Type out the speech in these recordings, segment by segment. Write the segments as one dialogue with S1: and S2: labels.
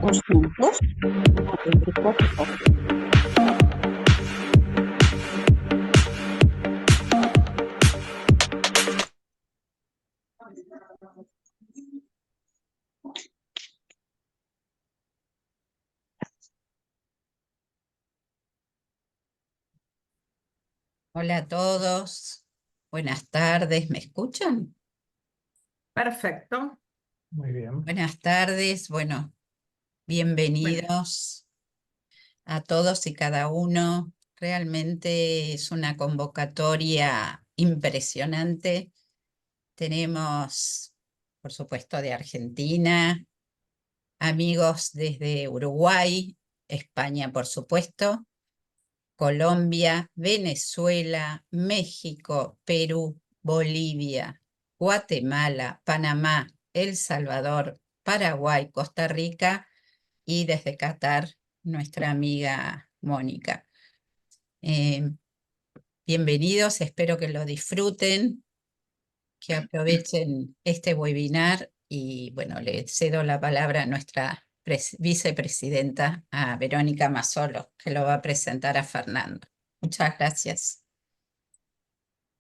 S1: trabajos juntos entre cuatro patas.
S2: Hola a todos, buenas tardes, ¿me escuchan?
S3: Perfecto.
S4: Muy bien.
S2: Buenas tardes, bueno,
S3: Bueno,
S2: bienvenidos a todos y cada uno. Realmente es una convocatoria impresionante. Tenemos, por supuesto, de Argentina, amigos desde Uruguay, España, por supuesto, Colombia, Venezuela, México, Perú, Bolivia, Guatemala, Panamá, El Salvador, Paraguay, Costa Rica y desde Qatar, nuestra amiga Mónica. Eh, Bienvenidos, espero que lo disfruten, que aprovechen este webinar y bueno, le cedo la palabra a nuestra vicepresidenta, a Verónica Mazzolo, que lo va a presentar a Fernando. Muchas gracias.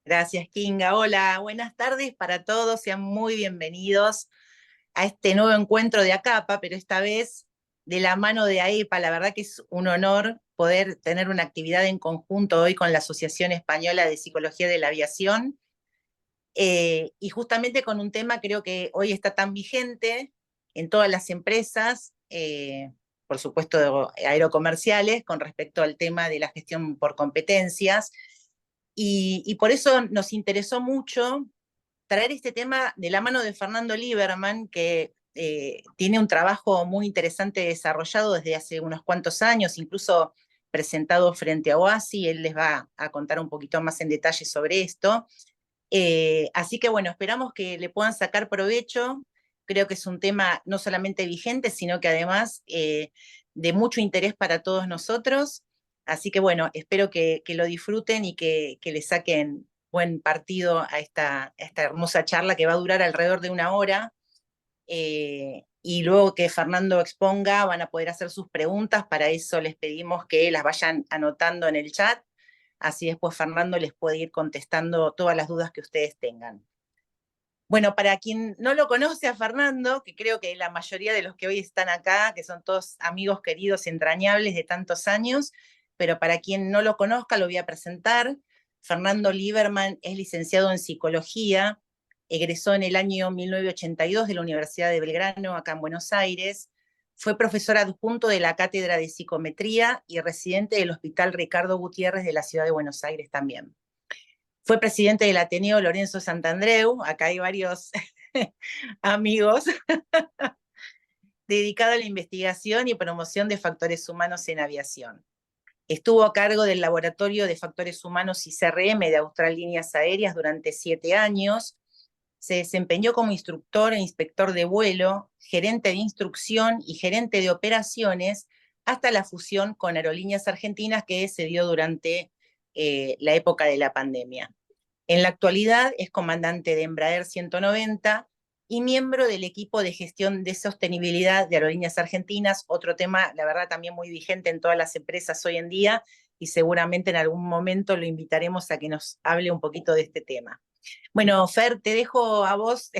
S5: Gracias, Kinga. Hola, buenas tardes para todos. Sean muy bienvenidos a este nuevo encuentro de ACAPA, pero esta vez de la mano de AEPA. La verdad que es un honor poder tener una actividad en conjunto hoy con la Asociación Española de Psicología de la Aviación, y justamente con un tema creo que hoy está tan vigente en todas las empresas, por supuesto aerocomerciales, con respecto al tema de la gestión por competencias. Y por eso nos interesó mucho traer este tema de la mano de Fernando Lieberman, que tiene un trabajo muy interesante desarrollado desde hace unos cuantos años, incluso presentado frente a OASI. Él les va a contar un poquito más en detalle sobre esto. Así que bueno, esperamos que le puedan sacar provecho. Creo que es un tema no solamente vigente, sino que además de mucho interés para todos nosotros. Así que bueno, espero que lo disfruten y que le saquen buen partido a esta hermosa charla que va a durar alrededor de una hora. Y luego que Fernando exponga van a poder hacer sus preguntas. Para eso les pedimos que las vayan anotando en el chat. Así después Fernando les puede ir contestando todas las dudas que ustedes tengan. Bueno, para quien no lo conoce a Fernando, que creo que la mayoría de los que hoy están acá, que son todos amigos queridos, entrañables de tantos años, pero para quien no lo conozca, lo voy a presentar. Fernando Lieberman es licenciado en psicología, egresó en el año 1982 de la Universidad de Belgrano, acá en Buenos Aires. Fue profesor adjunto de la Cátedra de Psicometría y residente del Hospital Ricardo Gutiérrez de la Ciudad de Buenos Aires también. Fue presidente del Ateneo Lorenzo Santandreu, acá hay varios amigos, dedicado a la investigación y promoción de factores humanos en aviación. Estuvo a cargo del Laboratorio de Factores Humanos y CRM de Austral Líneas Aéreas durante 7 años. Se desempeñó como instructor e inspector de vuelo, gerente de instrucción y gerente de operaciones hasta la fusión con Aerolíneas Argentinas que se dio durante la época de la pandemia. En la actualidad es comandante de Embraer 190 y miembro del equipo de gestión de sostenibilidad de Aerolíneas Argentinas, otro tema, la verdad, también muy vigente en todas las empresas hoy en día, y seguramente en algún momento lo invitaremos a que nos hable un poquito de este tema. Bueno, Fer, te dejo a vos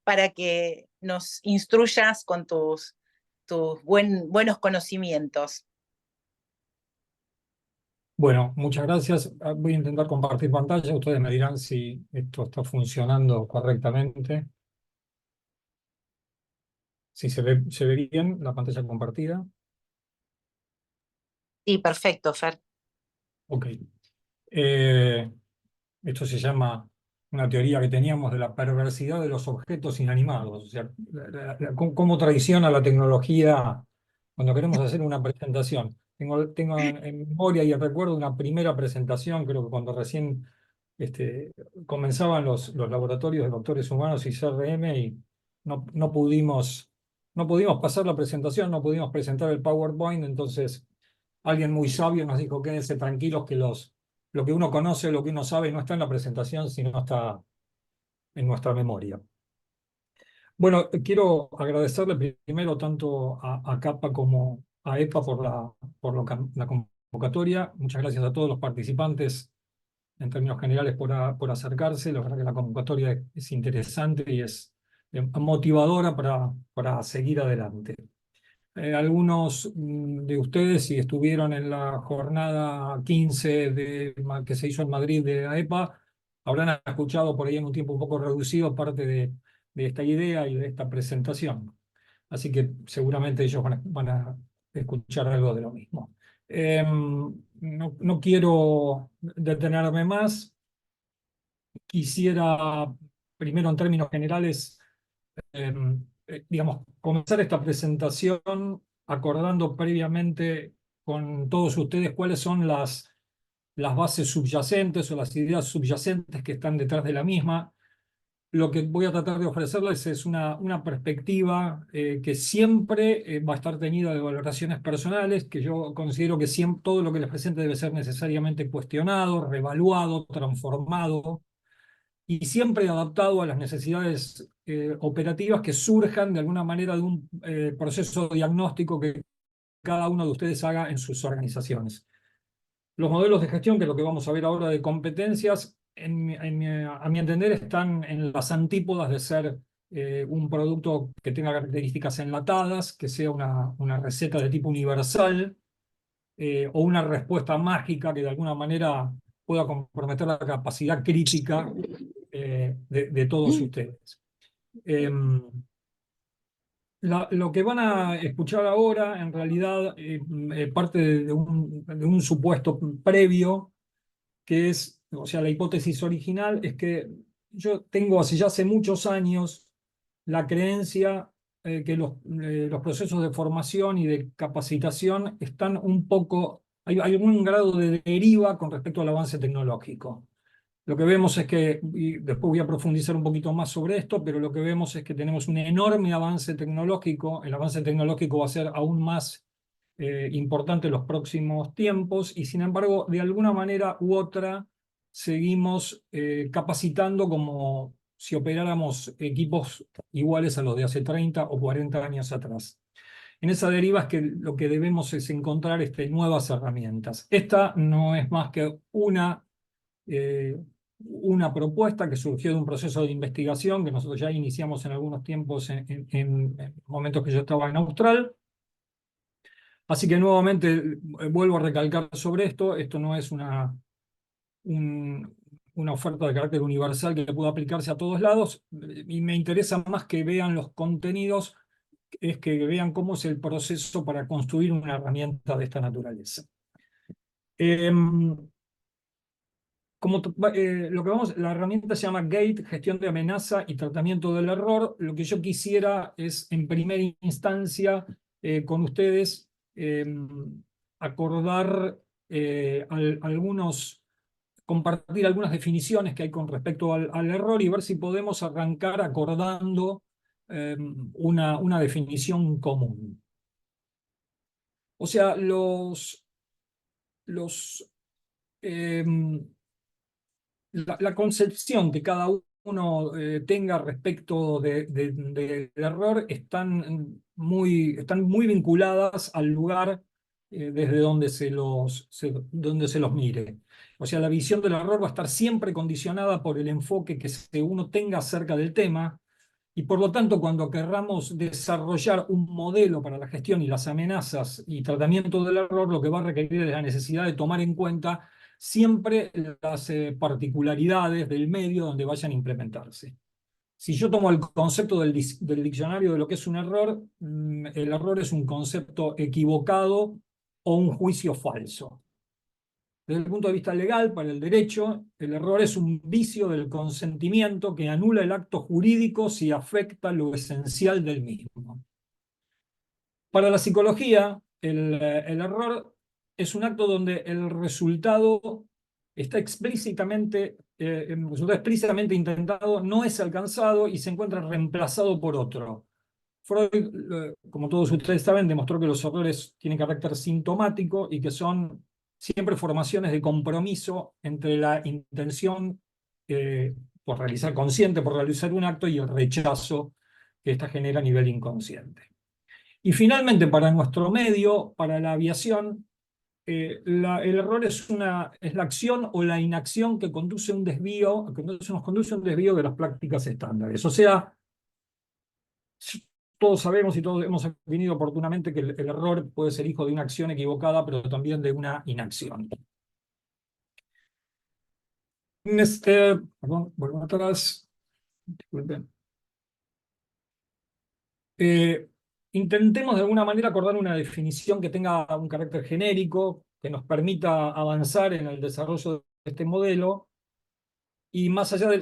S5: para que nos instruyas con tus buenos conocimientos.
S4: Bueno, muchas gracias. Voy a intentar compartir pantalla. Ustedes me dirán si esto está funcionando correctamente. Si se ve bien la pantalla compartida.
S5: Sí, perfecto, Fer.
S4: Ok. Esto se llama una teoría que teníamos de la perversidad de los objetos inanimados. O sea, cómo traiciona la tecnología cuando queremos hacer una presentación. Tengo en memoria y en recuerdo una primera presentación, creo que cuando recién comenzaban los laboratorios de factores humanos y CRM y no pudimos pasar la presentación, no pudimos presentar el PowerPoint. Entonces alguien muy sabio nos dijo: quédense tranquilos que lo que uno conoce, lo que uno sabe, no está en la presentación, sino está en nuestra memoria. Bueno, quiero agradecerle primero tanto a CAPA como a EPA por la convocatoria. Muchas gracias a todos los participantes en términos generales por acercarse. La verdad que la convocatoria es interesante y es motivadora para seguir adelante. Algunos de ustedes, si estuvieron en la jornada 15 que se hizo en Madrid de AEPA, habrán escuchado por ahí en un tiempo un poco reducido parte de esta idea y de esta presentación. Así que seguramente ellos van a escuchar algo de lo mismo. No quiero detenerme más. Quisiera, primero en términos generales, digamos, comenzar esta presentación acordando previamente con todos ustedes cuáles son las bases subyacentes o las ideas subyacentes que están detrás de la misma. Lo que voy a tratar de ofrecerles es una perspectiva que siempre va a estar teñida de valoraciones personales, que yo considero que todo lo que les presente debe ser necesariamente cuestionado, revaluado, transformado, y siempre adaptado a las necesidades operativas que surjan de alguna manera de un proceso diagnóstico que cada uno de ustedes haga en sus organizaciones. Los modelos de gestión, que es lo que vamos a ver ahora de competencias, a mi entender, están en las antípodas de ser un producto que tenga características enlatadas, que sea una receta de tipo universal, o una respuesta mágica que de alguna manera pueda comprometer la capacidad crítica de todos ustedes. Lo que van a escuchar ahora, en realidad, parte de un supuesto previo, que es, o sea, la hipótesis original es que yo tengo hace muchos años la creencia que los procesos de formación y de capacitación están un poco, hay un grado de deriva con respecto al avance tecnológico. Lo que vemos es que, y después voy a profundizar un poquito más sobre esto, pero lo que vemos es que tenemos un enorme avance tecnológico. El avance tecnológico va a ser aún más importante en los próximos tiempos, y sin embargo, de alguna manera u otra, seguimos capacitando como si operáramos equipos iguales a los de hace 30 o 40 años atrás. En esa deriva es que lo que debemos es encontrar nuevas herramientas. Esta no es más que una propuesta que surgió de un proceso de investigación que nosotros ya iniciamos en algunos tiempos en momentos que yo estaba en Austral. Así que nuevamente vuelvo a recalcar sobre esto. Esto no es una oferta de carácter universal que pueda aplicarse a todos lados, y me interesa más que vean los contenidos, es que vean cómo es el proceso para construir una herramienta de esta naturaleza. La herramienta se llama GATE, Gestión de Amenaza y Tratamiento del Error. Lo que yo quisiera es, en primera instancia, con ustedes, acordar compartir algunas definiciones que hay con respecto al error, y ver si podemos arrancar acordando una definición común. O sea, la concepción que cada uno tenga respecto del error están muy vinculadas al lugar desde donde se los mire. O sea, la visión del error va a estar siempre condicionada por el enfoque que uno tenga acerca del tema, y por lo tanto, cuando querramos desarrollar un modelo para la gestión y las amenazas y tratamiento del error, lo que va a requerir es la necesidad de tomar en cuenta siempre las particularidades del medio donde vayan a implementarse. Si yo tomo el concepto del diccionario de lo que es un error, el error es un concepto equivocado o un juicio falso. Desde el punto de vista legal, para el derecho, el error es un vicio del consentimiento que anula el acto jurídico si afecta lo esencial del mismo. Para la psicología, el error es un acto donde el resultado está explícitamente intentado, no es alcanzado y se encuentra reemplazado por otro. Freud, como todos ustedes saben, demostró que los errores tienen carácter sintomático y que son siempre formaciones de compromiso entre la intención por realizar un acto y el rechazo que ésta genera a nivel inconsciente. Y finalmente, para nuestro medio, para la aviación, el error es la acción o la inacción que conduce a un desvío, nos conduce a un desvío de las prácticas estándares. O sea, todos sabemos y todos hemos definido oportunamente que el error puede ser hijo de una acción equivocada, pero también de una inacción. Perdón, vuelvo atrás. Disculpen. Intentemos de alguna manera acordar una definición que tenga un carácter genérico, que nos permita avanzar en el desarrollo de este modelo, y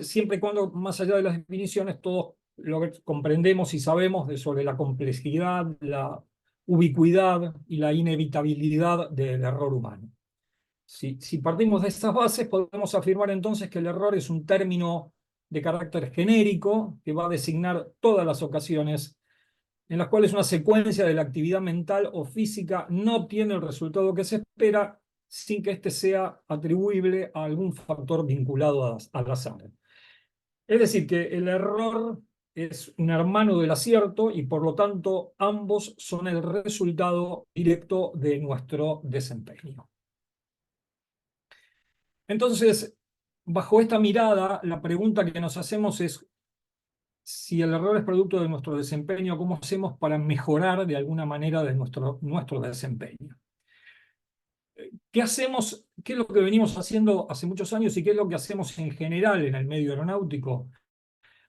S4: siempre y cuando, más allá de las definiciones, todos lo que comprendemos y sabemos sobre la complejidad, la ubicuidad y la inevitabilidad del error humano. Si partimos de estas bases, podemos afirmar entonces que el error es un término de carácter genérico que va a designar todas las ocasiones en las cuales una secuencia de la actividad mental o física no obtiene el resultado que se espera sin que éste sea atribuible a algún factor vinculado al azar. Es decir, que el error es un hermano del acierto y por lo tanto ambos son el resultado directo de nuestro desempeño. Entonces, bajo esta mirada, la pregunta que nos hacemos es: si el error es producto de nuestro desempeño, ¿cómo hacemos para mejorar de alguna manera de nuestro desempeño? ¿Qué hacemos? ¿Qué es lo que venimos haciendo hace muchos años y qué es lo que hacemos en general en el medio aeronáutico?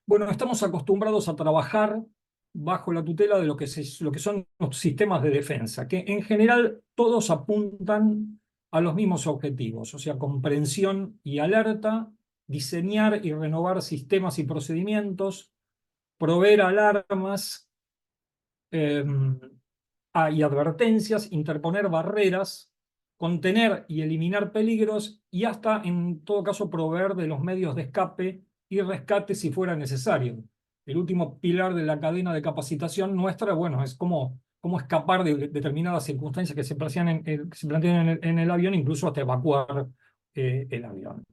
S4: Bueno, estamos acostumbrados a trabajar bajo la tutela de lo que son los sistemas de defensa, que en general todos apuntan a los mismos objetivos, o sea, comprensión y alerta, diseñar y renovar sistemas y procedimientos, proveer alarmas y advertencias, interponer barreras, contener y eliminar peligros y hasta, en todo caso, proveer de los medios de escape y rescate si fuera necesario. El último pilar de la cadena de capacitación nuestra, bueno, es cómo escapar de determinadas circunstancias que se plantean en el avión, incluso hasta evacuar el avión.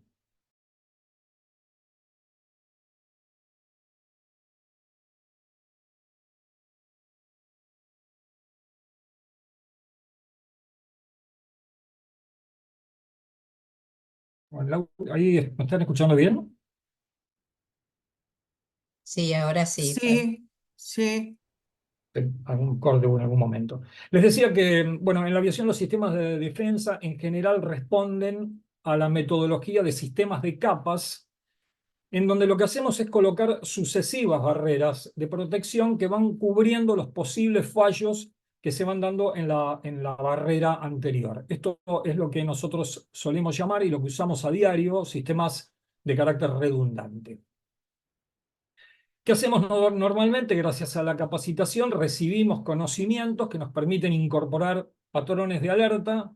S4: ¿Ahí me están escuchando bien?
S2: Sí, ahora sí.
S5: Sí, sí.
S4: Algún corte en algún momento. Les decía que, bueno, en la aviación los sistemas de defensa en general responden a la metodología de sistemas de capas, en donde lo que hacemos es colocar sucesivas barreras de protección que van cubriendo los posibles fallos que se van dando en la barrera anterior. Esto es lo que nosotros solemos llamar y lo que usamos a diario, sistemas de carácter redundante. ¿Qué hacemos normalmente? Gracias a la capacitación recibimos conocimientos que nos permiten incorporar patrones de alerta,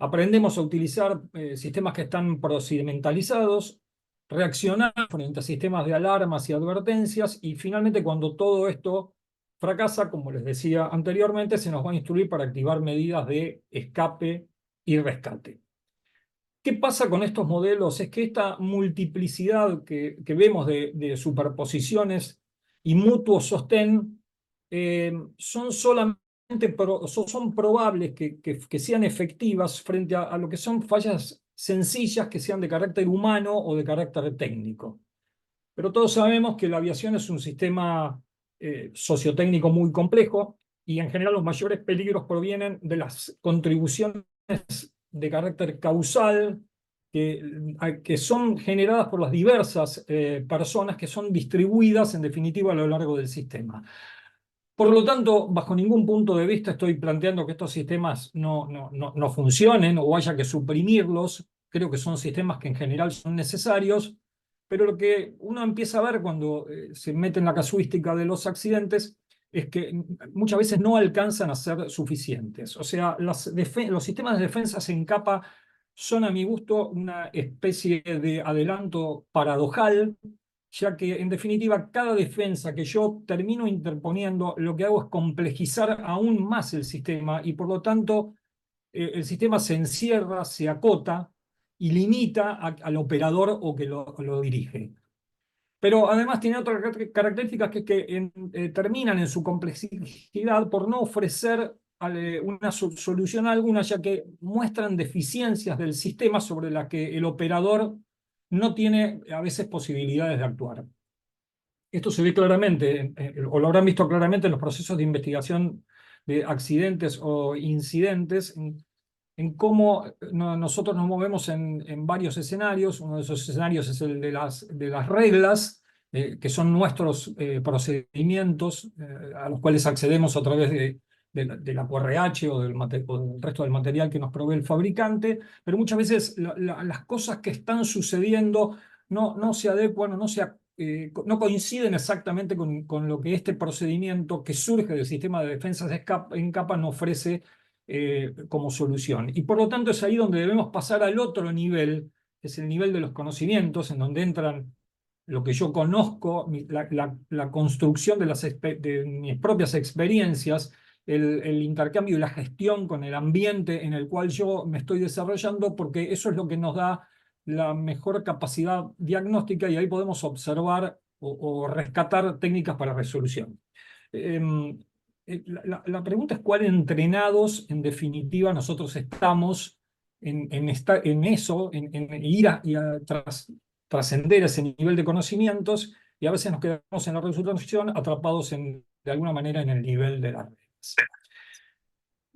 S4: aprendemos a utilizar sistemas que están procedimentalizados, reaccionar frente a sistemas de alarmas y advertencias, y finalmente, cuando todo esto fracasa, como les decía anteriormente, se nos va a instruir para activar medidas de escape y rescate. ¿Qué pasa con estos modelos? Es que esta multiplicidad que vemos de superposiciones y mutuo sostén son son probables que sean efectivas frente a lo que son fallas sencillas que sean de carácter humano o de carácter técnico. Pero todos sabemos que la aviación es un sistema sociotécnico muy complejo y en general los mayores peligros provienen de las contribuciones de carácter causal que son generadas por las diversas personas que son distribuidas en definitiva a lo largo del sistema. Por lo tanto, bajo ningún punto de vista estoy planteando que estos sistemas no funcionen o haya que suprimirlos. Creo que son sistemas que en general son necesarios, pero lo que uno empieza a ver cuando se mete en la casuística de los accidentes es que muchas veces no alcanzan a ser suficientes. O sea, los sistemas de defensa en capa son, a mi gusto, una especie de adelanto paradojal, ya que en definitiva cada defensa que yo termino interponiendo lo que hago es complejizar aún más el sistema y por lo tanto el sistema se encierra, se acota y limita al operador o que lo dirige. Pero además tiene otras características terminan en su complejidad por no ofrecer una solución alguna, ya que muestran deficiencias del sistema sobre las que el operador no tiene a veces posibilidades de actuar. Esto se ve claramente, o lo habrán visto claramente en los procesos de investigación de accidentes o incidentes, en cómo nosotros nos movemos en varios escenarios. Uno de esos escenarios es el de las reglas, que son nuestros procedimientos a los cuales accedemos a través de la QRH o del resto del material que nos provee el fabricante, pero muchas veces las cosas que están sucediendo no se adecuan o no coinciden exactamente con lo que este procedimiento que surge del sistema de defensas en capa nos ofrece como solución. Y por lo tanto es ahí donde debemos pasar al otro nivel, que es el nivel de los conocimientos, en donde entran lo que yo conozco, la construcción de mis propias experiencias, el intercambio y la gestión con el ambiente en el cual yo me estoy desarrollando, porque eso es lo que nos da la mejor capacidad diagnóstica y ahí podemos observar o rescatar técnicas para resolución. La pregunta es cuál entrenados, en definitiva, nosotros estamos en eso, en ir a trascender ese nivel de conocimientos, y a veces nos quedamos en la resolución atrapados de alguna manera en el nivel de las reglas.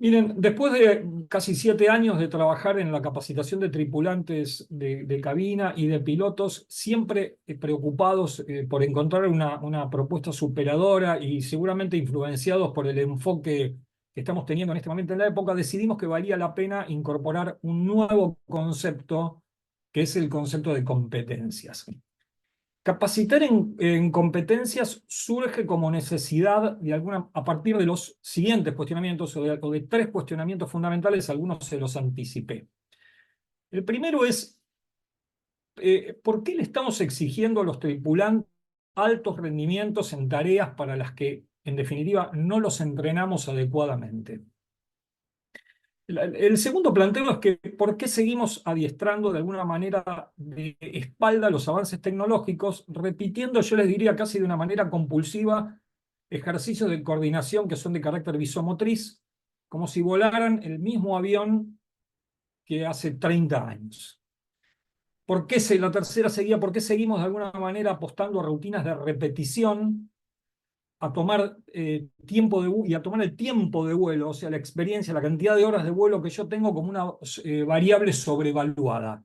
S4: Miren, después de casi 7 años de trabajar en la capacitación de tripulantes de cabina y de pilotos, siempre preocupados por encontrar una propuesta superadora y seguramente influenciados por el enfoque que estamos teniendo en este momento en la época, decidimos que valía la pena incorporar un nuevo concepto, que es el concepto de competencias. Capacitar en competencias surge como necesidad a partir de los siguientes cuestionamientos, o de 3 cuestionamientos fundamentales. Algunos se los anticipé. El primero es, ¿por qué le estamos exigiendo a los tripulantes altos rendimientos en tareas para las que, en definitiva, no los entrenamos adecuadamente? El segundo planteo es que ¿por qué seguimos adiestrando de alguna manera de espalda los avances tecnológicos, repitiendo, yo les diría casi de una manera compulsiva, ejercicios de coordinación que son de carácter visomotriz, como si volaran el mismo avión que hace 30 años? ¿Por qué la tercera seguía? ¿Por qué seguimos de alguna manera apostando a rutinas de repetición, a tomar tiempo y a tomar el tiempo de vuelo, o sea, la experiencia, la cantidad de horas de vuelo que yo tengo como una variable sobrevaluada?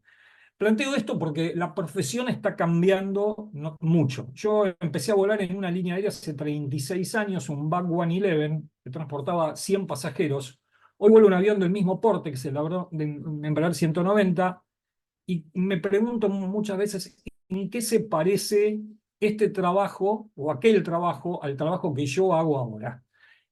S4: Planteo esto porque la profesión está cambiando mucho. Yo empecé a volar en una línea aérea hace 36 años, un BAC 111, que transportaba 100 pasajeros. Hoy vuelo un avión del mismo porte, que es el Embraer 190, y me pregunto muchas veces en qué se parece este trabajo o aquel trabajo al trabajo que yo hago ahora.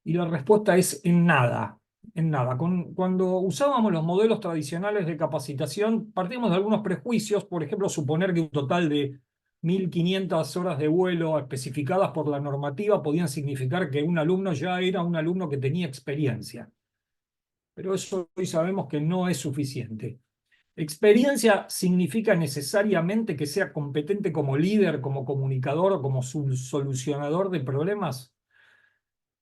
S4: Y la respuesta es en nada. En nada. Cuando usábamos los modelos tradicionales de capacitación, partimos de algunos prejuicios, por ejemplo, suponer que un total de 1.500 horas de vuelo especificadas por la normativa podían significar que un alumno ya era un alumno que tenía experiencia. Pero eso hoy sabemos que no es suficiente. ¿Experiencia significa necesariamente que sea competente como líder, como comunicador o como solucionador de problemas?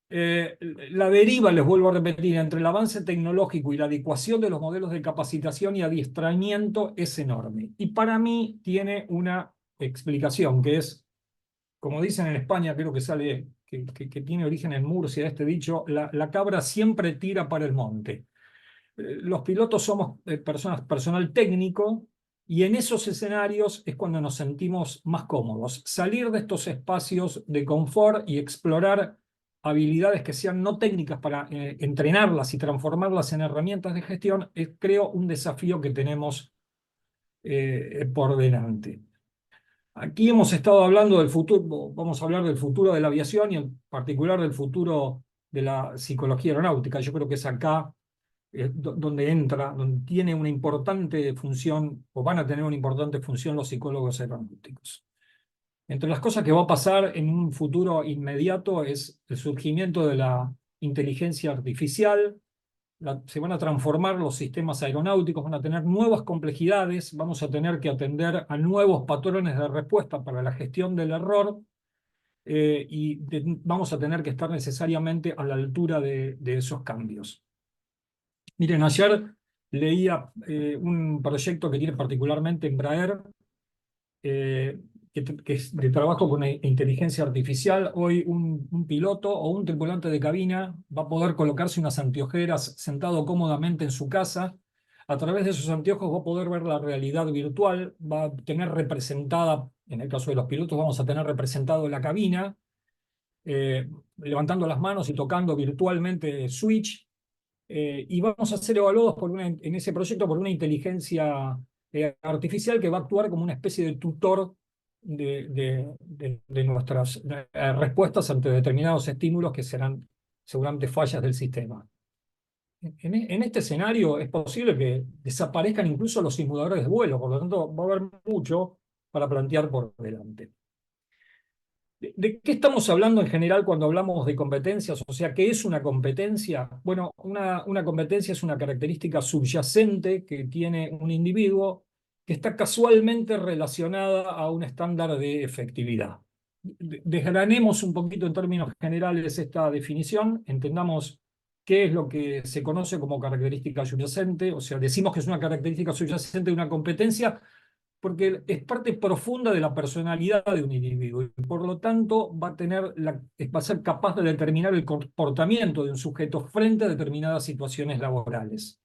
S4: La deriva, les vuelvo a repetir, entre el avance tecnológico y la adecuación de los modelos de capacitación y adiestramiento es enorme. Y para mí tiene una explicación, que es, como dicen en España, creo que que tiene origen en Murcia, este dicho: la cabra siempre tira para el monte. Los pilotos somos personal técnico, y en esos escenarios es cuando nos sentimos más cómodos. Salir de estos espacios de confort y explorar habilidades que sean no técnicas para entrenarlas y transformarlas en herramientas de gestión es, creo, un desafío que tenemos por delante. Aquí hemos estado hablando del futuro, vamos a hablar del futuro de la aviación y en particular del futuro de la psicología aeronáutica. Yo creo que es acá donde tiene una importante función, o van a tener una importante función, los psicólogos aeronáuticos. Entre las cosas que va a pasar en un futuro inmediato es el surgimiento de la inteligencia artificial, se van a transformar los sistemas aeronáuticos, van a tener nuevas complejidades, vamos a tener que atender a nuevos patrones de respuesta para la gestión del error, vamos a tener que estar necesariamente a la altura de esos cambios. Miren, ayer leía un proyecto que tiene particularmente Embraer, que es de trabajo con inteligencia artificial. Hoy un piloto o un tripulante de cabina va a poder colocarse unas anteojeras sentado cómodamente en su casa. A través de esos anteojos va a poder ver la realidad virtual, va a tener representada, en el caso de los pilotos, vamos a tener representado la cabina, levantando las manos y tocando virtualmente switch, y vamos a ser evaluados en ese proyecto por una inteligencia artificial que va a actuar como una especie de tutor de nuestras respuestas ante determinados estímulos que serán seguramente fallas del sistema. En este escenario es posible que desaparezcan incluso los simuladores de vuelo, por lo tanto va a haber mucho para plantear por delante. ¿De qué estamos hablando en general cuando hablamos de competencias? O sea, ¿qué es una competencia? Bueno, una competencia es una característica subyacente que tiene un individuo que está casualmente relacionada a un estándar de efectividad. Desgranemos un poquito en términos generales esta definición, entendamos qué es lo que se conoce como característica subyacente, o sea, decimos que es una característica subyacente de una competencia porque es parte profunda de la personalidad de un individuo y por lo tanto va a ser capaz de determinar el comportamiento de un sujeto frente a determinadas situaciones laborales.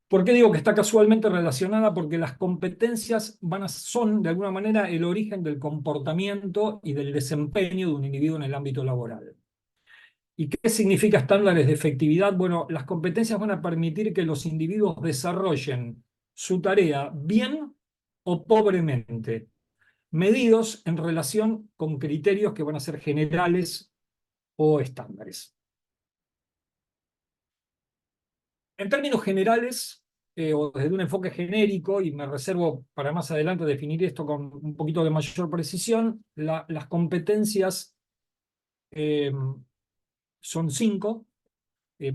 S4: ¿Por qué digo que está casualmente relacionada? Porque las competencias son de alguna manera el origen del comportamiento y del desempeño de un individuo en el ámbito laboral. ¿Y qué significa estándares de efectividad? Bueno, las competencias van a permitir que los individuos desarrollen su tarea bien o pobremente, medidos en relación con criterios que van a ser generales o estándares. En términos generales, o desde un enfoque genérico, y me reservo para más adelante definir esto con un poquito de mayor precisión, las competencias son 5.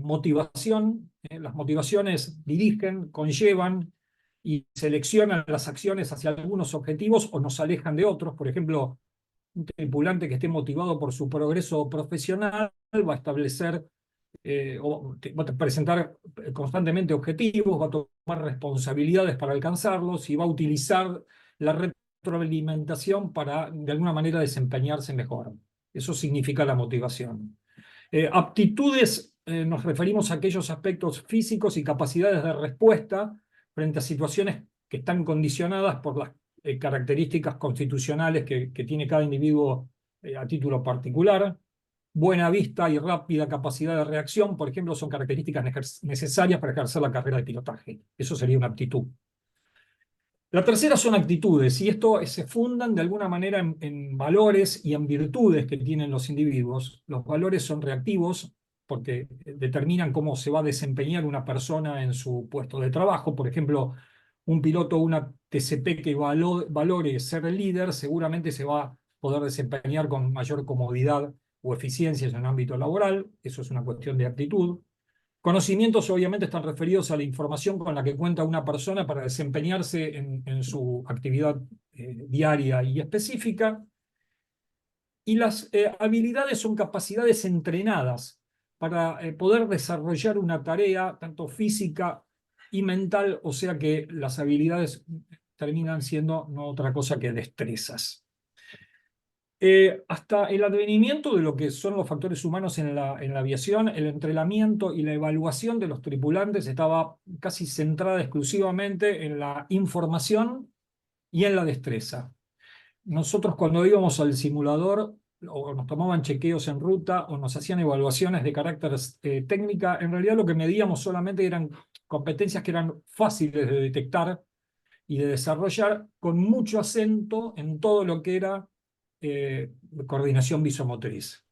S4: Motivación, las motivaciones dirigen, conllevan y seleccionan las acciones hacia algunos objetivos o nos alejan de otros. Por ejemplo, un tripulante que esté motivado por su progreso profesional va a establecer va a presentar constantemente objetivos, va a tomar responsabilidades para alcanzarlos y va a utilizar la retroalimentación para de alguna manera desempeñarse mejor. Eso significa la motivación. Aptitudes, nos referimos a aquellos aspectos físicos y capacidades de respuesta frente a situaciones que están condicionadas por las características constitucionales que tiene cada individuo a título particular. Buena vista y rápida capacidad de reacción, por ejemplo, son características necesarias para ejercer la carrera de pilotaje. Eso sería una aptitud. La tercera son actitudes, y esto se fundan de alguna manera en valores y en virtudes que tienen los individuos. Los valores son reactivos porque determinan cómo se va a desempeñar una persona en su puesto de trabajo. Por ejemplo, un piloto o una TCP que valore ser el líder seguramente se va a poder desempeñar con mayor comodidad o eficiencia en el ámbito laboral. Eso es una cuestión de actitud. Conocimientos obviamente están referidos a la información con la que cuenta una persona para desempeñarse en su actividad diaria y específica. Y las habilidades son capacidades entrenadas para poder desarrollar una tarea tanto física y mental, o sea que las habilidades terminan siendo no otra cosa que destrezas. Hasta el advenimiento de lo que son los factores humanos en la aviación, el entrenamiento y la evaluación de los tripulantes estaba casi centrada exclusivamente en la información y en la destreza. Nosotros cuando íbamos al simulador, o nos tomaban chequeos en ruta, o nos hacían evaluaciones de carácter técnica, en realidad lo que medíamos solamente eran competencias que eran fáciles de detectar y de desarrollar, con mucho acento en todo lo que era coordinación visomotriz.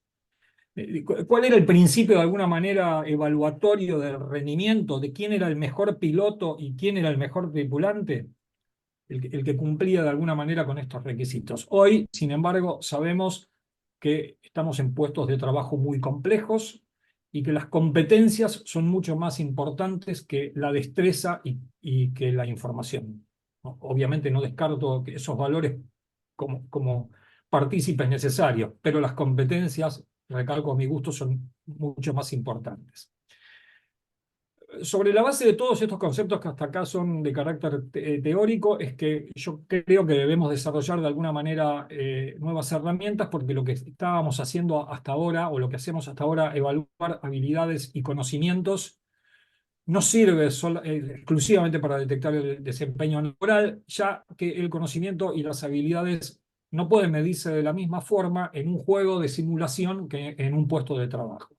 S4: ¿Cuál era el principio de alguna manera evaluatorio del rendimiento de quién era el mejor piloto y quién era el mejor tripulante? El que cumplía de alguna manera con estos requisitos. Hoy, sin embargo, sabemos que estamos en puestos de trabajo muy complejos y que las competencias son mucho más importantes que la destreza y que la información. ¿No? Obviamente no descarto que esos valores como partícipes necesarios, pero las competencias, recalco a mi gusto, son mucho más importantes. Sobre la base de todos estos conceptos que hasta acá son de carácter teórico, es que yo creo que debemos desarrollar de alguna manera nuevas herramientas, porque lo que estábamos haciendo hasta ahora, o lo que hacemos hasta ahora, evaluar habilidades y conocimientos, no sirve exclusivamente para detectar el desempeño laboral, ya que el conocimiento y las habilidades no pueden medirse de la misma forma en un juego de simulación que en un puesto de trabajo.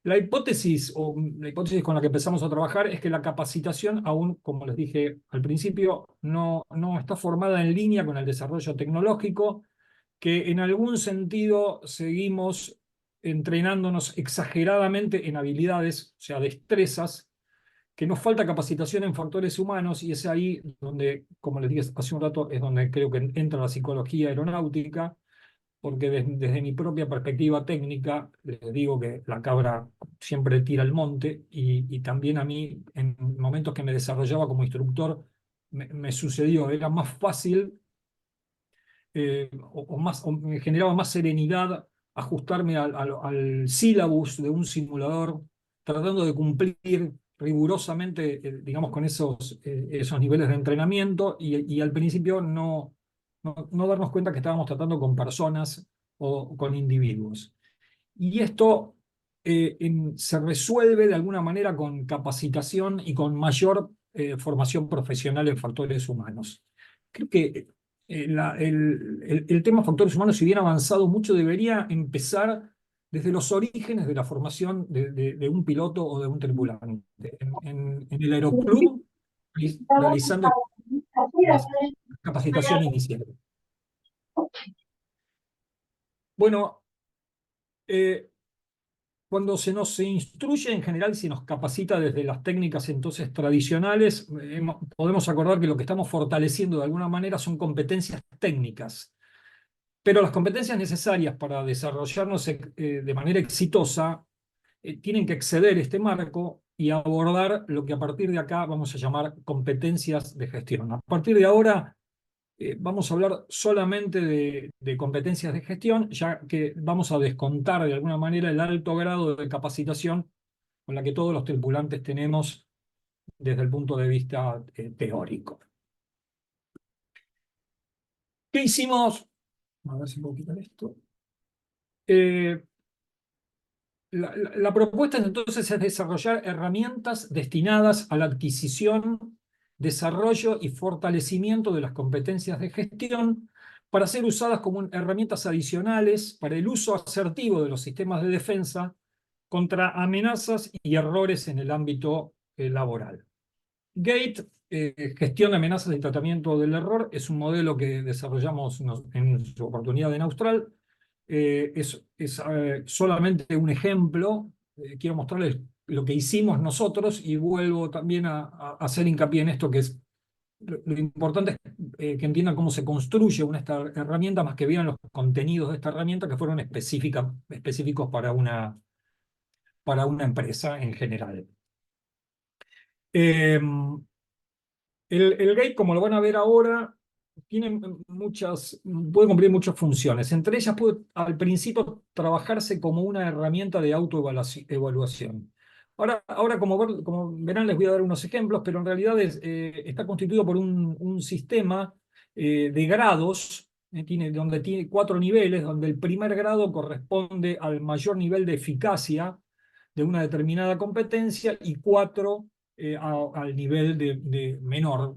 S4: La hipótesis con la que empezamos a trabajar es que la capacitación, aún, como les dije al principio, no está formada en línea con el desarrollo tecnológico, que en algún sentido seguimos entrenándonos exageradamente en habilidades, o sea, destrezas, que nos falta capacitación en factores humanos, y es ahí donde, como les dije hace un rato, es donde creo que entra la psicología aeronáutica, porque desde mi propia perspectiva técnica, les digo que la cabra siempre tira al monte, y también a mí, en momentos que me desarrollaba como instructor, me sucedió, era más fácil o me generaba más serenidad ajustarme al sílabus de un simulador, tratando de cumplir rigurosamente, digamos, con esos niveles de entrenamiento, y al principio no darnos cuenta que estábamos tratando con personas o con individuos. Y esto se resuelve de alguna manera con capacitación y con mayor formación profesional en factores humanos. Creo que el tema factores humanos, si bien avanzado mucho, debería empezar desde los orígenes de la formación de un piloto o de un tripulante. En el aeroclub, realizando la capacitación inicial. Bueno, cuando se nos instruye en general, se nos capacita desde las técnicas entonces tradicionales, podemos acordar que lo que estamos fortaleciendo de alguna manera son competencias técnicas. Pero las competencias necesarias para desarrollarnos de manera exitosa tienen que exceder este marco y abordar lo que a partir de acá vamos a llamar competencias de gestión. A partir de ahora vamos a hablar solamente de competencias de gestión, ya que vamos a descontar de alguna manera el alto grado de capacitación con la que todos los tripulantes tenemos desde el punto de vista teórico. ¿Qué hicimos? A ver si puedo quitar esto. La propuesta entonces es desarrollar herramientas destinadas a la adquisición, desarrollo y fortalecimiento de las competencias de gestión, para ser usadas como herramientas adicionales para el uso asertivo de los sistemas de defensa contra amenazas y errores en el ámbito laboral. GATE, Gestión de Amenazas y Tratamiento del Error, es un modelo que desarrollamos en su oportunidad en Austral. Es solamente un ejemplo. Quiero mostrarles lo que hicimos nosotros, y vuelvo también a hacer hincapié en esto, que es lo importante, es que entiendan cómo se construye esta herramienta, más que vean los contenidos de esta herramienta, que fueron específicos para una empresa en general. El GATE, como lo van a ver ahora, puede cumplir muchas funciones. Entre ellas puede al principio trabajarse como una herramienta de autoevaluación. Ahora como verán, les voy a dar unos ejemplos, pero en realidad está constituido por un sistema de grados, donde tiene 4 niveles, donde el primer grado corresponde al mayor nivel de eficacia de una determinada competencia, y 4 al nivel de menor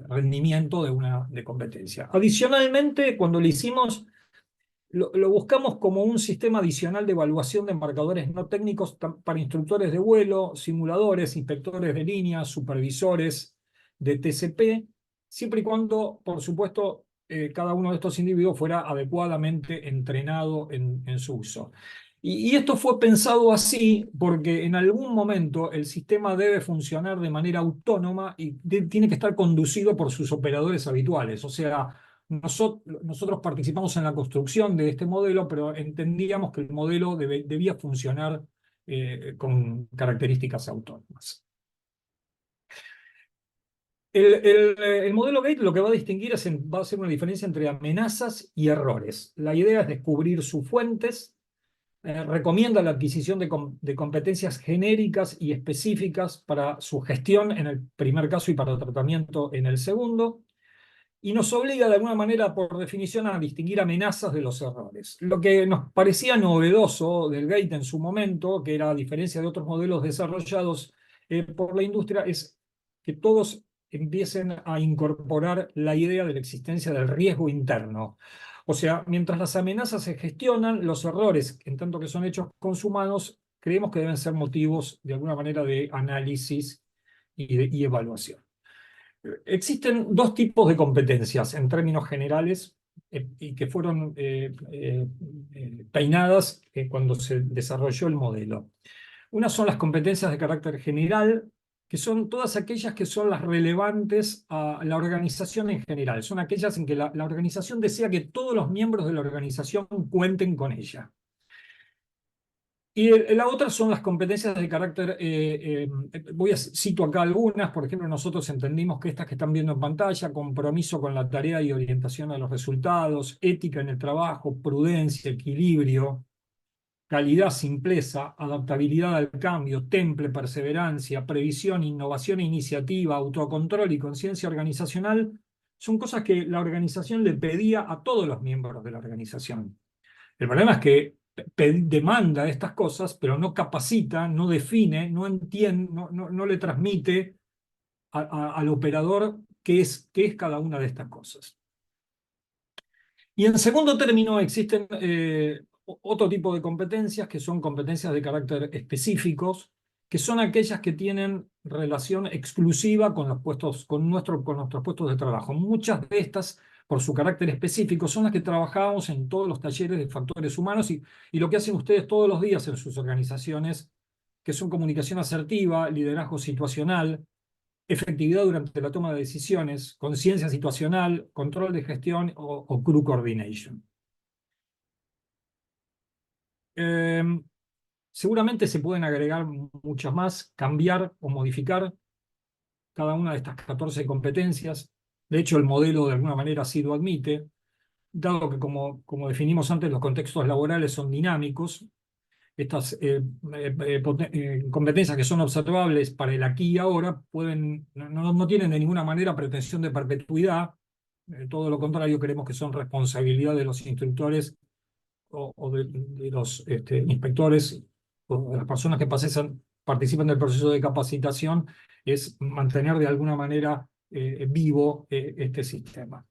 S4: rendimiento de competencia. Adicionalmente, cuando lo hicimos, lo buscamos como un sistema adicional de evaluación de marcadores no técnicos para instructores de vuelo, simuladores, inspectores de línea, supervisores de TCP, siempre y cuando, por supuesto, cada uno de estos individuos fuera adecuadamente entrenado en su uso. Y esto fue pensado así porque en algún momento el sistema debe funcionar de manera autónoma y tiene que estar conducido por sus operadores habituales. O sea, nosotros participamos en la construcción de este modelo, pero entendíamos que el modelo debía funcionar con características autónomas. El modelo Gate lo que va a distinguir va a ser una diferencia entre amenazas y errores. La idea es descubrir sus fuentes, recomienda la adquisición de competencias genéricas y específicas para su gestión en el primer caso y para tratamiento en el segundo, y nos obliga de alguna manera, por definición, a distinguir amenazas de los errores. Lo que nos parecía novedoso del Gate en su momento, que era a diferencia de otros modelos desarrollados por la industria, es que todos empiecen a incorporar la idea de la existencia del riesgo interno. O sea, mientras las amenazas se gestionan, los errores, en tanto que son hechos con humanos, creemos que deben ser motivos de alguna manera de análisis y evaluación. Existen dos tipos de competencias en términos generales y que fueron peinadas cuando se desarrolló el modelo. Una son las competencias de carácter general, que son todas aquellas que son las relevantes a la organización en general. Son aquellas en que la organización desea que todos los miembros de la organización cuenten con ella. Y la otra son las competencias de carácter, cito acá algunas, por ejemplo, nosotros entendimos que estas que están viendo en pantalla: compromiso con la tarea y orientación a los resultados, ética en el trabajo, prudencia, equilibrio, calidad, simpleza, adaptabilidad al cambio, temple, perseverancia, previsión, innovación e iniciativa, autocontrol y conciencia organizacional, son cosas que la organización le pedía a todos los miembros de la organización. El problema es que demanda estas cosas, pero no capacita, no define, no entiende, no le transmite al operador qué es cada una de estas cosas. Y en segundo término existen otro tipo de competencias, que son competencias de carácter específicos, que son aquellas que tienen relación exclusiva con los puestos, con nuestros puestos de trabajo. Muchas de estas, por su carácter específico, son las que trabajamos en todos los talleres de factores humanos y lo que hacen ustedes todos los días en sus organizaciones, que son comunicación asertiva, liderazgo situacional, efectividad durante la toma de decisiones, conciencia situacional, control de gestión o crew coordination. Seguramente se pueden agregar muchas más, cambiar o modificar cada una de estas 14 competencias. De hecho, el modelo de alguna manera así lo admite, dado que, como definimos antes, los contextos laborales son dinámicos. Estas competencias que son observables para el aquí y ahora no tienen de ninguna manera pretensión de perpetuidad. Todo lo contrario, creemos que son responsabilidad de los instructores o de los inspectores o de las personas que participan del proceso de capacitación, es mantener de alguna manera vivo este sistema.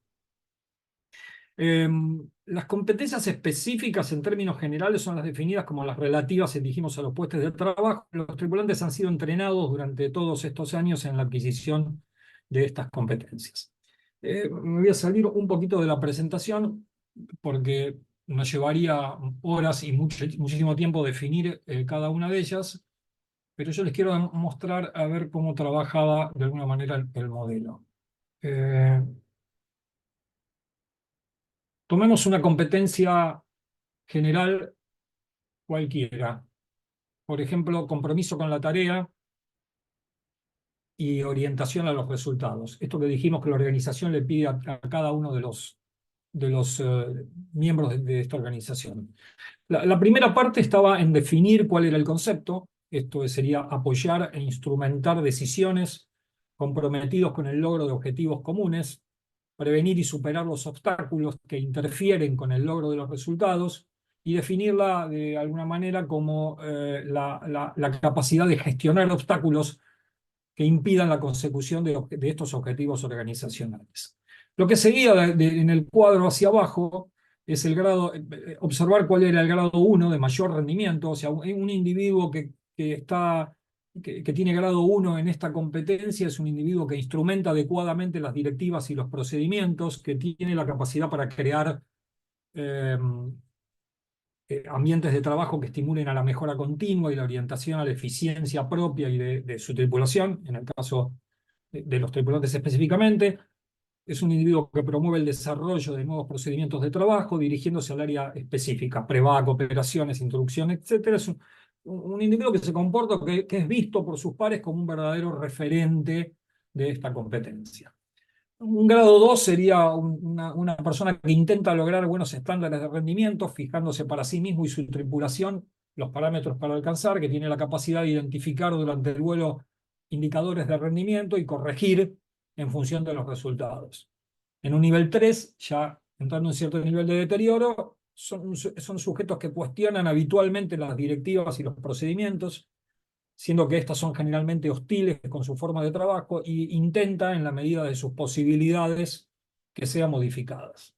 S4: Las competencias específicas en términos generales son las definidas como las relativas, dijimos, a los puestos de trabajo. Los tripulantes han sido entrenados durante todos estos años en la adquisición de estas competencias. Me voy a salir un poquito de la presentación porque nos llevaría horas y muchísimo tiempo definir cada una de ellas, pero yo les quiero mostrar a ver cómo trabajaba de alguna manera el modelo. Tomemos una competencia general cualquiera. Por ejemplo, compromiso con la tarea y orientación a los resultados. Esto que dijimos que la organización le pide a cada uno de los miembros de esta organización. La primera parte estaba en definir cuál era el concepto. Esto sería apoyar e instrumentar decisiones comprometidos con el logro de objetivos comunes, prevenir y superar los obstáculos que interfieren con el logro de los resultados y definirla de alguna manera como la capacidad de gestionar obstáculos que impidan la consecución de estos objetivos organizacionales. Lo que seguía en el cuadro hacia abajo es el grado, observar cuál era el grado 1 de mayor rendimiento, o sea, un individuo que tiene grado 1 en esta competencia es un individuo que instrumenta adecuadamente las directivas y los procedimientos, que tiene la capacidad para crear ambientes de trabajo que estimulen a la mejora continua y la orientación a la eficiencia propia y de su tripulación, en el caso de los tripulantes específicamente. Es un individuo que promueve el desarrollo de nuevos procedimientos de trabajo, dirigiéndose al área específica, PREVAC, operaciones, introducción, etc. un individuo que se comporta, que es visto por sus pares como un verdadero referente de esta competencia. Un grado 2 sería una persona que intenta lograr buenos estándares de rendimiento, fijándose para sí mismo y su tripulación los parámetros para alcanzar, que tiene la capacidad de identificar durante el vuelo indicadores de rendimiento y corregir en función de los resultados. En un nivel 3, ya entrando en cierto nivel de deterioro, son sujetos que cuestionan habitualmente las directivas y los procedimientos, siendo que estas son generalmente hostiles con su forma de trabajo e intenta, en la medida de sus posibilidades, que sean modificadas.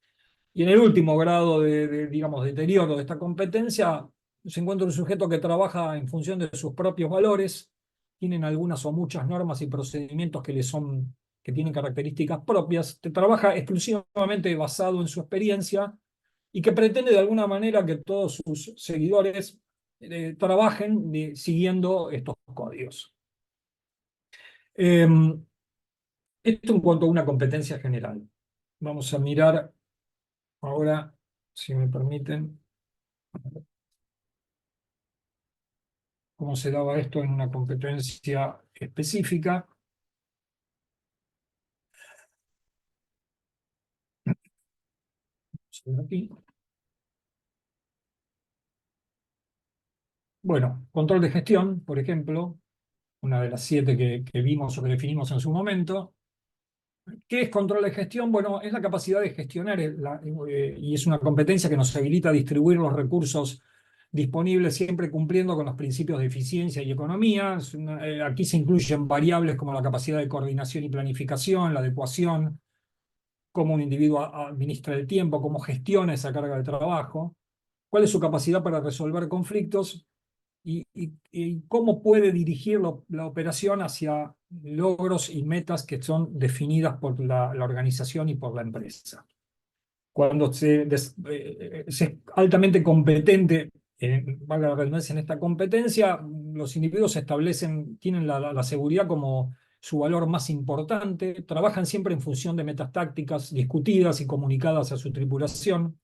S4: Y en el último grado digamos, deterioro de esta competencia, se encuentra un sujeto que trabaja en función de sus propios valores, tienen algunas o muchas normas y procedimientos que tienen características propias, que trabaja exclusivamente basado en su experiencia y que pretende de alguna manera que todos sus seguidores trabajen siguiendo estos códigos. Esto en cuanto a una competencia general. Vamos a mirar ahora, si me permiten, cómo se daba esto en una competencia específica. Vamos a ver aquí. Bueno, control de gestión, por ejemplo, una de las 7 que vimos o que definimos en su momento. ¿Qué es control de gestión? Bueno, es la capacidad de gestionar y es una competencia que nos habilita a distribuir los recursos disponibles siempre cumpliendo con los principios de eficiencia y economía. Aquí se incluyen variables como la capacidad de coordinación y planificación, la adecuación, cómo un individuo administra el tiempo, cómo gestiona esa carga de trabajo, cuál es su capacidad para resolver conflictos y cómo puede dirigir la operación hacia logros y metas que son definidas por la organización y por la empresa. Cuando se es altamente competente, valga la redundancia, en esta competencia, los individuos tienen la seguridad como su valor más importante, trabajan siempre en función de metas tácticas discutidas y comunicadas a su tripulación,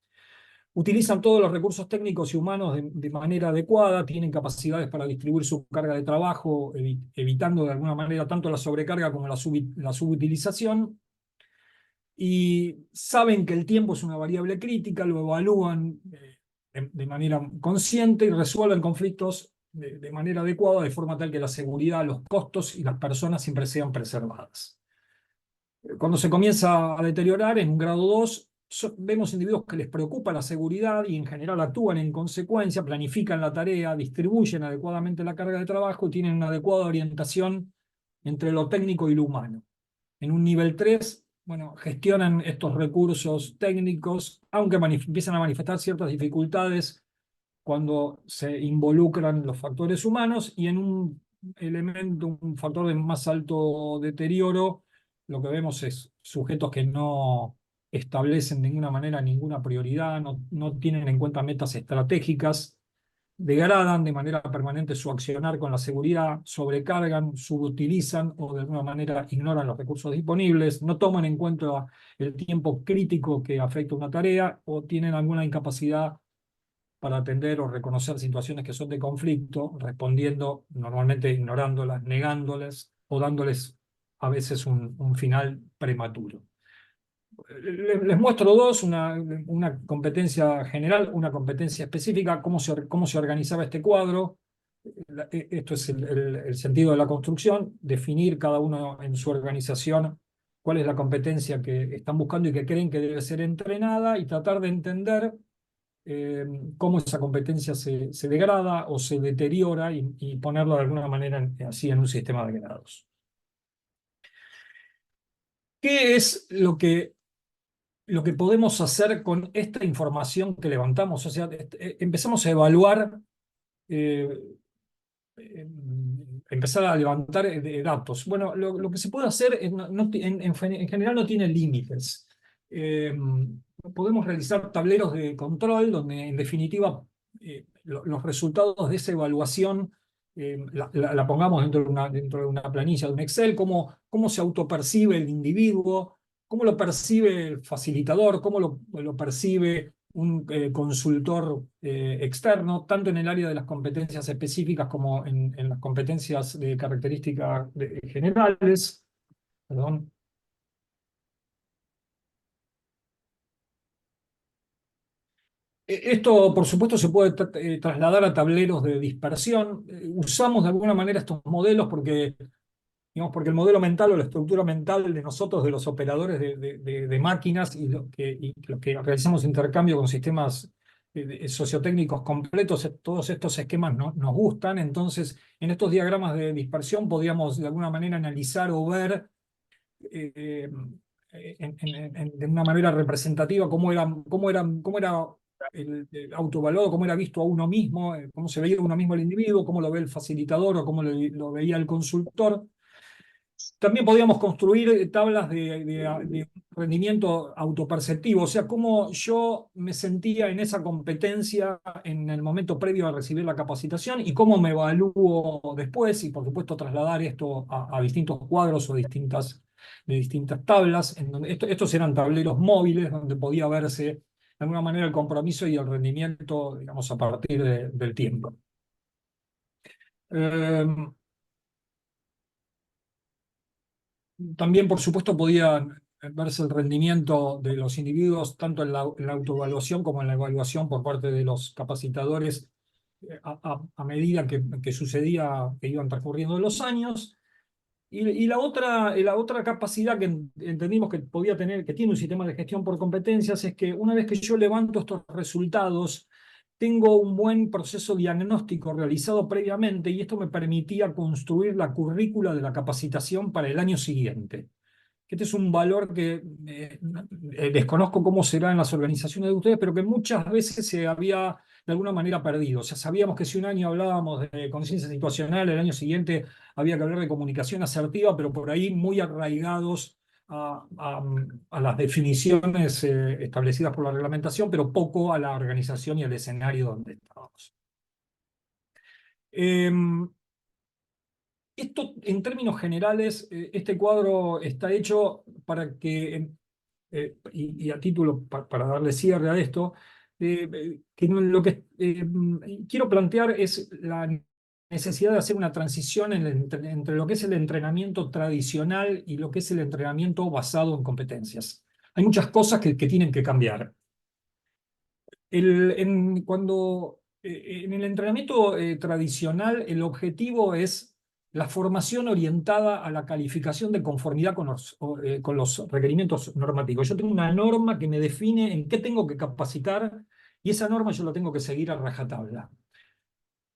S4: utilizan todos los recursos técnicos y humanos de manera adecuada, tienen capacidades para distribuir su carga de trabajo, evitando de alguna manera tanto la sobrecarga como la subutilización, y saben que el tiempo es una variable crítica, lo evalúan de manera consciente y resuelven conflictos de manera adecuada, de forma tal que la seguridad, los costos y las personas siempre sean preservadas. Cuando se comienza a deteriorar en un grado 2, vemos individuos que les preocupa la seguridad y en general actúan en consecuencia, planifican la tarea, distribuyen adecuadamente la carga de trabajo y tienen una adecuada orientación entre lo técnico y lo humano. En un nivel 3, bueno, gestionan estos recursos técnicos, aunque empiezan a manifestar ciertas dificultades cuando se involucran los factores humanos, y en un factor de más alto deterioro, lo que vemos es sujetos que no establecen de ninguna manera ninguna prioridad, no tienen en cuenta metas estratégicas, degradan de manera permanente su accionar con la seguridad, sobrecargan, subutilizan o de alguna manera ignoran los recursos disponibles, no toman en cuenta el tiempo crítico que afecta una tarea o tienen alguna incapacidad para atender o reconocer situaciones que son de conflicto, respondiendo, normalmente ignorándolas, negándolas o dándoles a veces un final prematuro. Les muestro dos, una competencia general, una competencia específica, cómo se organizaba este cuadro. Esto es el sentido de la construcción, definir cada uno en su organización cuál es la competencia que están buscando y que creen que debe ser entrenada, y tratar de entender cómo esa competencia se degrada o se deteriora y ponerlo de alguna manera así en un sistema de grados. ¿Qué es lo que podemos hacer con esta información que levantamos? O sea, empezamos a evaluar, empezar a levantar datos. Bueno, lo que se puede hacer en general no tiene límites. Podemos realizar tableros de control donde en definitiva los resultados de esa evaluación la pongamos dentro de una planilla de un Excel, cómo se autopercibe el individuo, cómo lo percibe el facilitador, cómo lo percibe consultor externo, tanto en el área de las competencias específicas como en las competencias de características generales. Perdón. Esto, por supuesto, se puede trasladar a tableros de dispersión. Usamos de alguna manera estos modelos porque, digamos, porque el modelo mental o la estructura mental de nosotros, de los operadores de máquinas y los que realizamos intercambio con sistemas sociotécnicos completos, todos estos esquemas nos gustan. Entonces, en estos diagramas de dispersión podíamos de alguna manera analizar o ver de una manera representativa cómo era el autoevaluado, cómo era visto a uno mismo, cómo se veía uno mismo el individuo, cómo lo ve el facilitador o cómo lo veía el consultor. También podíamos construir tablas de rendimiento autoperceptivo, o sea, cómo yo me sentía en esa competencia en el momento previo a recibir la capacitación y cómo me evalúo después, y por supuesto trasladar esto a distintos cuadros o de distintas tablas. En donde estos eran tableros móviles donde podía verse de alguna manera el compromiso y el rendimiento, digamos, a partir del tiempo. También, por supuesto, podía verse el rendimiento de los individuos, tanto en la autoevaluación como en la evaluación por parte de los capacitadores a medida que sucedía, que iban transcurriendo los años. Y la otra capacidad que entendimos que podía tener, que tiene un sistema de gestión por competencias, es que una vez que yo levanto estos resultados, tengo un buen proceso diagnóstico realizado previamente y esto me permitía construir la currícula de la capacitación para el año siguiente. Este es un valor que desconozco cómo será en las organizaciones de ustedes, pero que muchas veces se había de alguna manera perdido. O sea, sabíamos que si un año hablábamos de conciencia situacional, el año siguiente había que hablar de comunicación asertiva, pero por ahí muy arraigados a las definiciones establecidas por la reglamentación, pero poco a la organización y al escenario donde estábamos. Esto, en términos generales, este cuadro está hecho para que, y a título para darle cierre a esto, que lo que quiero plantear es la necesidad de hacer una transición entre lo que es el entrenamiento tradicional y lo que es el entrenamiento basado en competencias. Hay muchas cosas que tienen que cambiar. En el entrenamiento tradicional, el objetivo es la formación orientada a la calificación de conformidad con los requerimientos normativos. Yo tengo una norma que me define en qué tengo que capacitar y esa norma yo la tengo que seguir a rajatabla.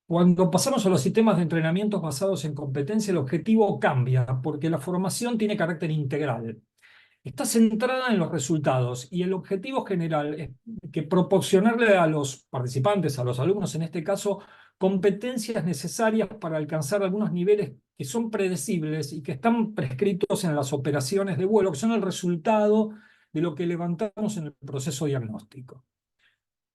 S4: Cuando pasamos a los sistemas de entrenamientos basados en competencia, el objetivo cambia porque la formación tiene carácter integral. Está centrada en los resultados y el objetivo general es que proporcionarle a los participantes, a los alumnos en este caso, competencias necesarias para alcanzar algunos niveles que son predecibles y que están prescritos en las operaciones de vuelo, que son el resultado de lo que levantamos en el proceso diagnóstico.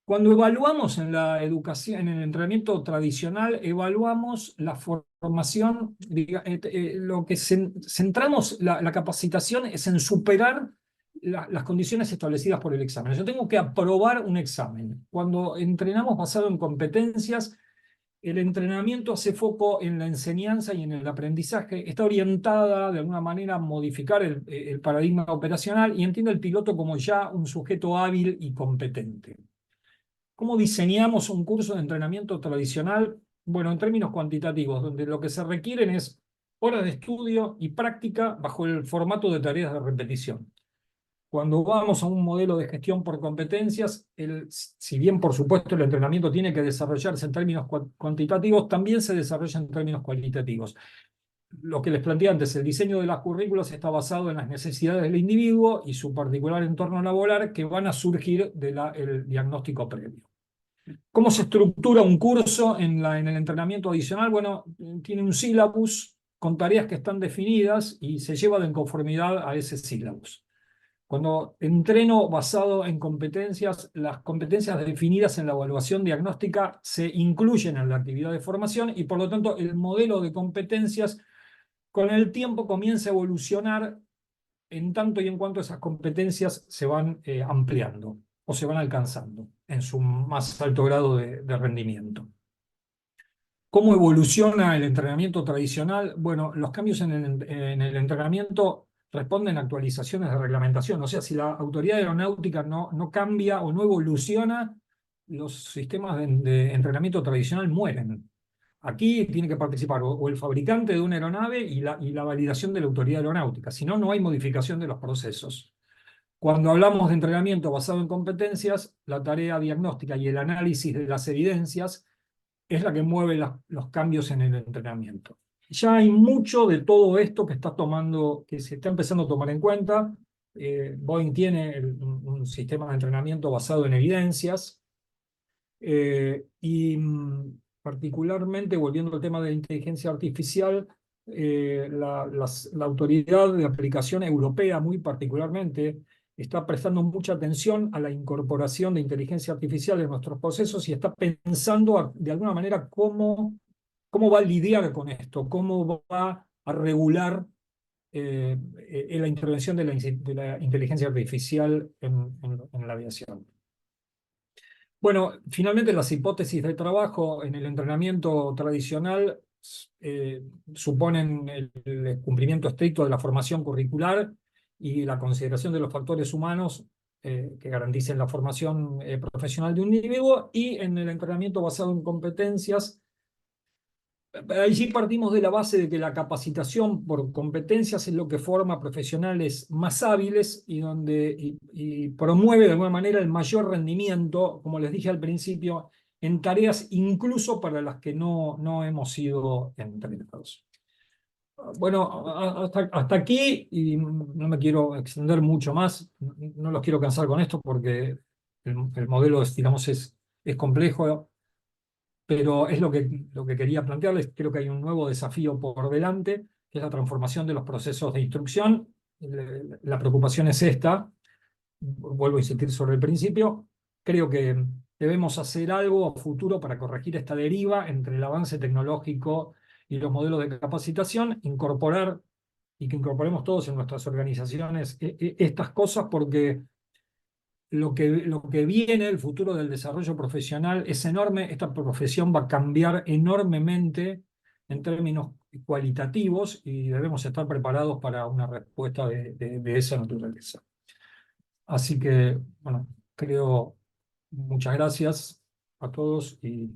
S4: Cuando evaluamos en la educación, en el entrenamiento tradicional, evaluamos la formación, lo que centramos la capacitación es en superar las condiciones establecidas por el examen. Yo tengo que aprobar un examen. Cuando entrenamos basado en competencias, el entrenamiento hace foco en la enseñanza y en el aprendizaje, está orientada de alguna manera a modificar el paradigma operacional y entiende al piloto como ya un sujeto hábil y competente. ¿Cómo diseñamos un curso de entrenamiento tradicional? Bueno, en términos cuantitativos, donde lo que se requieren es horas de estudio y práctica bajo el formato de tareas de repetición. Cuando vamos a un modelo de gestión por competencias, si bien por supuesto el entrenamiento tiene que desarrollarse en términos cuantitativos, también se desarrolla en términos cualitativos. Lo que les planteé antes, el diseño de las currículas está basado en las necesidades del individuo y su particular entorno laboral que van a surgir del diagnóstico previo. ¿Cómo se estructura un curso en el entrenamiento adicional? Bueno, tiene un sílabus con tareas que están definidas y se lleva de conformidad a ese sílabus. Cuando entreno basado en competencias, las competencias definidas en la evaluación diagnóstica se incluyen en la actividad de formación y por lo tanto el modelo de competencias con el tiempo comienza a evolucionar en tanto y en cuanto esas competencias se van ampliando. o se van alcanzando en su más alto grado de rendimiento. ¿Cómo evoluciona el entrenamiento tradicional? Bueno, los cambios en el entrenamiento responden a actualizaciones de reglamentación. O sea, si la autoridad aeronáutica no cambia o no evoluciona, los sistemas de entrenamiento tradicional mueren. Aquí tiene que participar o el fabricante de una aeronave y la validación de la autoridad aeronáutica. Si no, no hay modificación de los procesos. Cuando hablamos de entrenamiento basado en competencias, la tarea diagnóstica y el análisis de las evidencias es la que mueve los cambios en el entrenamiento. Ya hay mucho de todo esto que se está empezando a tomar en cuenta. Boeing tiene un sistema de entrenamiento basado en evidencias. Particularmente, volviendo al tema de la inteligencia artificial, la autoridad de aplicación europea, muy particularmente, está prestando mucha atención a la incorporación de inteligencia artificial en nuestros procesos y está pensando de alguna manera cómo va a lidiar con esto, cómo va a regular la intervención de la inteligencia artificial en la aviación. Bueno, finalmente las hipótesis de trabajo en el entrenamiento tradicional suponen el cumplimiento estricto de la formación curricular y la consideración de los factores humanos que garanticen la formación profesional de un individuo, y en el entrenamiento basado en competencias, allí partimos de la base de que la capacitación por competencias es lo que forma profesionales más hábiles y promueve de alguna manera el mayor rendimiento, como les dije al principio, en tareas incluso para las que no hemos sido entrenados. Bueno, hasta aquí, y no me quiero extender mucho más, no los quiero cansar con esto porque el modelo, digamos, es complejo, pero es lo que quería plantearles. Creo que hay un nuevo desafío por delante, que es la transformación de los procesos de instrucción. La preocupación es esta, vuelvo a insistir sobre el principio. Creo que debemos hacer algo a futuro para corregir esta deriva entre el avance tecnológico y los modelos de capacitación, y que incorporemos todos en nuestras organizaciones estas cosas, porque lo que viene, el futuro del desarrollo profesional es enorme. Esta profesión va a cambiar enormemente en términos cualitativos y debemos estar preparados para una respuesta de esa naturaleza. Así que, bueno, muchas gracias a todos y